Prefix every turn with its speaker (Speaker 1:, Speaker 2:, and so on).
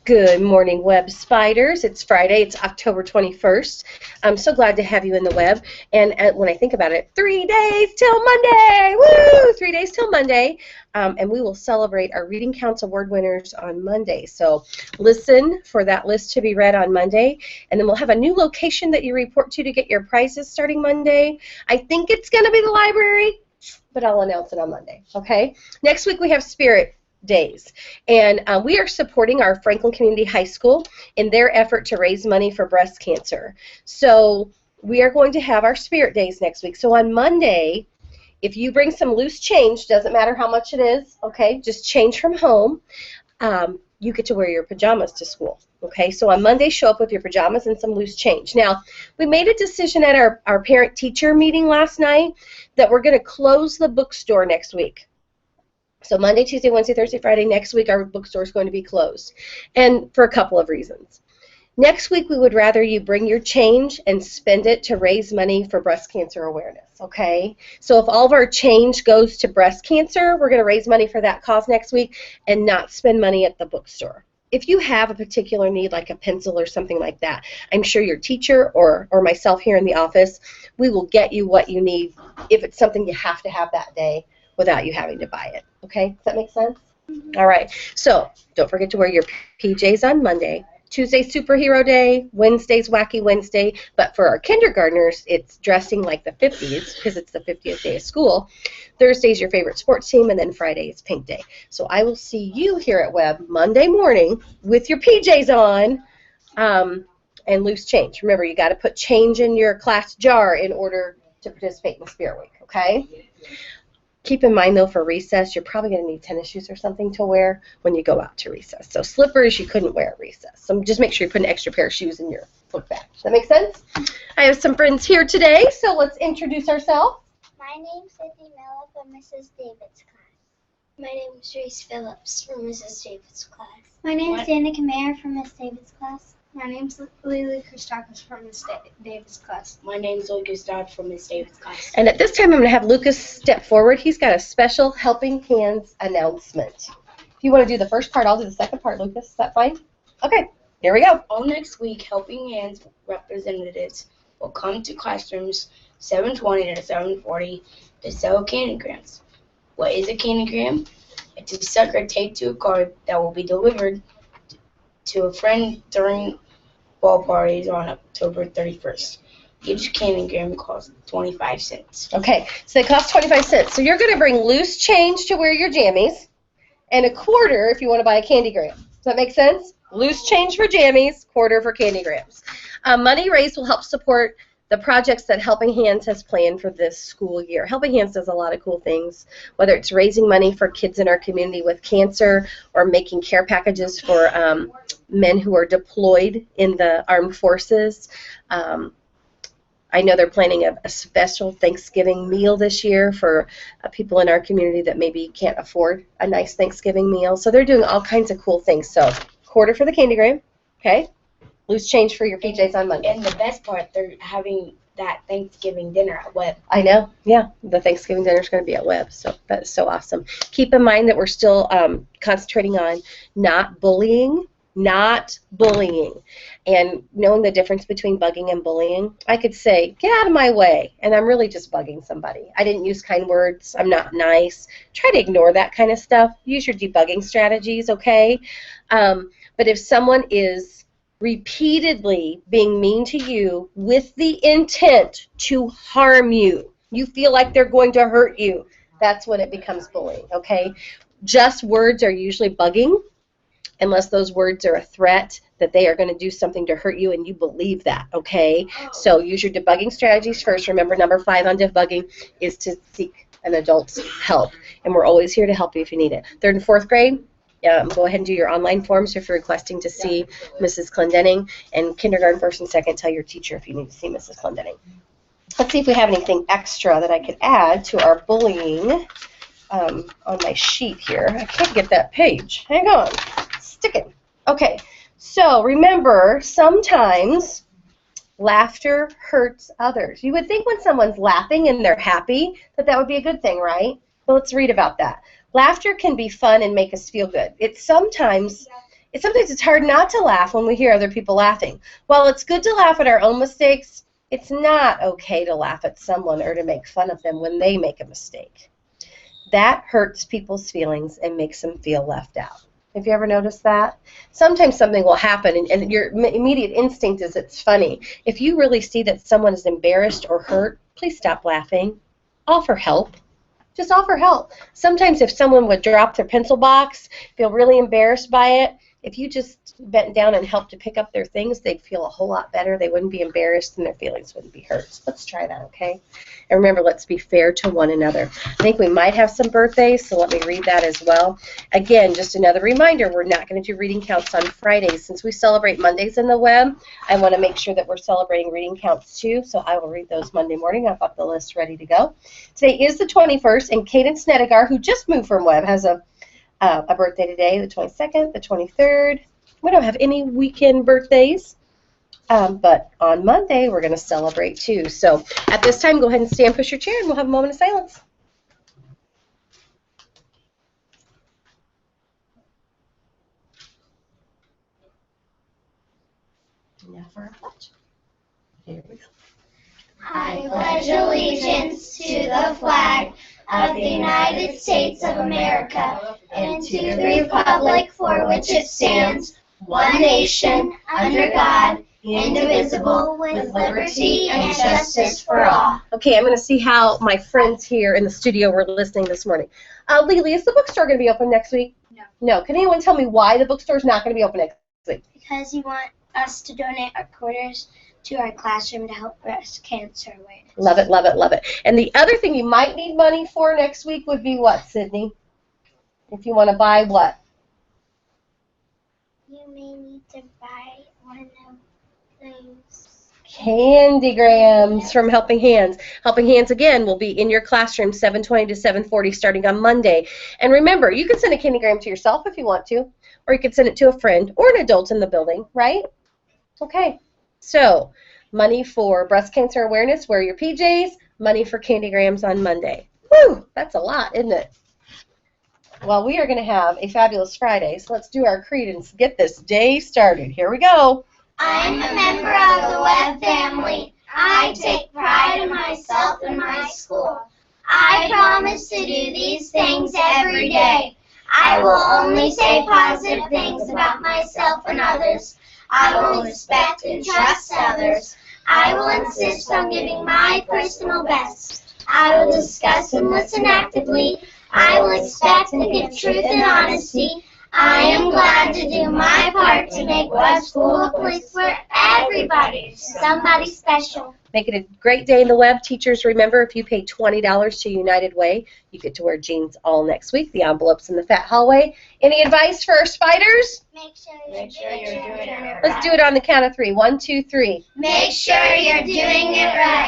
Speaker 1: Good morning, web spiders. It's Friday. It's October 21st. I'm so glad to have you in the web. And when I think about it, 3 days till Monday. Woo! 3 days till Monday. And we will celebrate our Reading Counts Award winners on Monday. So listen for that list to be read on Monday. And then we'll have a new location that you report to get your prizes starting Monday. I think it's going to be the library, but I'll announce it on Monday. Okay? Next week we have Spirit Days, and we are supporting our Franklin Community High School in their effort to raise money for breast cancer. So we are going to have our Spirit Days next week. So on Monday, if you bring some loose change, doesn't matter how much it is, okay, just change from home, you get to wear your pajamas to school. Okay, so on Monday, show up with your pajamas and some loose change. Now, we made a decision at our parent-teacher meeting last night that we're going to close the bookstore next week. So Monday, Tuesday, Wednesday, Thursday, Friday, next week our bookstore is going to be closed, and for a couple of reasons. Next week we would rather you bring your change and spend it to raise money for breast cancer awareness, okay? So if all of our change goes to breast cancer, we're going to raise money for that cause next week and not spend money at the bookstore. If you have a particular need, like a pencil or something like that, I'm sure your teacher or myself here in the office, we will get you what you need if it's something you have to have that day without you having to buy it. Okay, does that make sense? All right, so don't forget to wear your PJs on Monday. Tuesday's Superhero Day, Wednesday's Wacky Wednesday, but for our kindergartners, it's dressing like the 50s because it's the 50th day of school. Thursday's your favorite sports team, and then Friday is Pink Day. So I will see you here at Web Monday morning with your PJs on and loose change. Remember, you got to put change in your class jar in order to participate in Spirit Week, okay? Keep in mind, though, for recess, you're probably going to need tennis shoes or something to wear when you go out to recess. So slippers you couldn't wear at recess. So just make sure you put an extra pair of shoes in your book bag. Does that make sense? I have some friends here today, so let's introduce ourselves.
Speaker 2: My name's Sydney Miller from Mrs. David's class. My name is Reese Phillips from Mrs. David's class. My name is Danica Mayer from Miss David's class. My name's Lily Christakis from Miss David's class.
Speaker 3: My name's Lucas Dodd from Miss David's class.
Speaker 1: And at this time, I'm going to have Lucas step forward. He's got a special Helping Hands announcement. If you want to do the first part, I'll do the second part, Lucas. Is that fine? Okay, here we go.
Speaker 3: All next week, Helping Hands representatives will come to classrooms 7:20 to 7:40 to sell candygrams. What is a candygram? It's a sucker taped to a card that will be delivered to a friend during ball parties on October 31st. Each candygram costs 25 cents.
Speaker 1: Okay, so they cost 25 cents. So you're going to bring loose change to wear your jammies and a quarter if you want to buy a candygram. Does that make sense? Loose change for jammies, quarter for candygrams. Money raised will help support the projects that Helping Hands has planned for this school year. Helping Hands does a lot of cool things, whether it's raising money for kids in our community with cancer or making care packages for men who are deployed in the armed forces. I know they're planning a special Thanksgiving meal this year for people in our community that maybe can't afford a nice Thanksgiving meal. So they're doing all kinds of cool things. So quarter for the candygram, okay? Loose change for your PJs on Monday.
Speaker 3: And the best part, they're having that Thanksgiving dinner at Webb.
Speaker 1: I know, yeah. The Thanksgiving dinner is going to be at Webb, so that is so awesome. Keep in mind that we're still concentrating on not bullying, and knowing the difference between bugging and bullying. I could say, get out of my way, and I'm really just bugging somebody. I didn't use kind words. I'm not nice. Try to ignore that kind of stuff. Use your debugging strategies, okay? But if someone is repeatedly being mean to you with the intent to harm you, you feel like they're going to hurt you, that's when it becomes bullying, okay? Just words are usually bugging unless those words are a threat that they are going to do something to hurt you and you believe that, okay? So use your debugging strategies first. Remember, number 5 on debugging is to seek an adult's help, and we're always here to help you if you need it. 3rd and 4th grade, go ahead and do your online forms if you're requesting to see Mrs. Clendenning, and kindergarten 1st and 2nd, tell your teacher if you need to see Mrs. Clendenning. Let's see if we have anything extra that I could add to our bullying on my sheet here. I can't get that page. Hang on. Sticking. Okay, so remember, sometimes laughter hurts others. You would think when someone's laughing and they're happy that would be a good thing, right? Well, let's read about that. Laughter can be fun and make us feel good. It's sometimes Sometimes it's hard not to laugh when we hear other people laughing. While it's good to laugh at our own mistakes, it's not okay to laugh at someone or to make fun of them when they make a mistake. That hurts people's feelings and makes them feel left out. Have you ever noticed that? Sometimes something will happen and your immediate instinct is it's funny. If you really see that someone is embarrassed or hurt, please stop laughing. Offer help. Just offer help. Sometimes if someone would drop their pencil box, feel really embarrassed by it, if you just bent down and helped to pick up their things, they'd feel a whole lot better. They wouldn't be embarrassed and their feelings wouldn't be hurt. So let's try that, okay? And remember, let's be fair to one another. I think we might have some birthdays, so let me read that as well. Again, just another reminder, we're not going to do reading counts on Fridays. Since we celebrate Mondays in the web, I want to make sure that we're celebrating reading counts too, so I will read those Monday morning. I've got the list ready to go. Today is the 21st, and Cadence Snedegar, who just moved from web, has a birthday today, the 22nd, the 23rd. We don't have any weekend birthdays, but on Monday we're going to celebrate too. So at this time, go ahead and stand, push your chair, and we'll have a moment of silence. Now for our pledge. Here we go.
Speaker 2: I pledge allegiance to the flag of the United States of America and to the republic for which it stands, one nation, under God, indivisible, with liberty and justice for all.
Speaker 1: Okay, I'm going to see how my friends here in the studio were listening this morning. Lily, is the bookstore going to be open next week?
Speaker 2: No.
Speaker 1: No. Can anyone tell me why the bookstore is not going to be open next week?
Speaker 2: Because you want us to donate our quarters to our classroom to help breast cancer awareness.
Speaker 1: Love it, love it, love it. And the other thing you might need money for next week would be what, Sydney? If you want to buy what?
Speaker 2: You may need to buy one of those
Speaker 1: Candygrams from Helping Hands. Helping Hands, again, will be in your classroom 7:20 to 7:40 starting on Monday. And remember, you can send a candygram to yourself if you want to, or you can send it to a friend or an adult in the building, right? Okay. So, money for breast cancer awareness, wear your PJs, money for candygrams on Monday. Whew, that's a lot, isn't it? Well, we are going to have a fabulous Friday, so let's do our creed and get this day started. Here we go.
Speaker 2: I'm a member of the Webb family. I take pride in myself and my school. I promise to do these things every day. I will only say positive things about myself and others. I will respect and trust others. I will insist on giving my personal best. I will discuss and listen actively. I will expect and give truth and honesty. I am glad to do my part to make Webb School a place where everybody, somebody special.
Speaker 1: Make it a great day in the Web. Teachers, remember, if you pay $20 to United Way, you get to wear jeans all next week. The envelope's in the fat hallway. Any advice for our spiders?
Speaker 2: Make sure you're doing it right.
Speaker 1: Let's do it on the count of 3. 1, 2, 3.
Speaker 2: Make sure you're doing it right.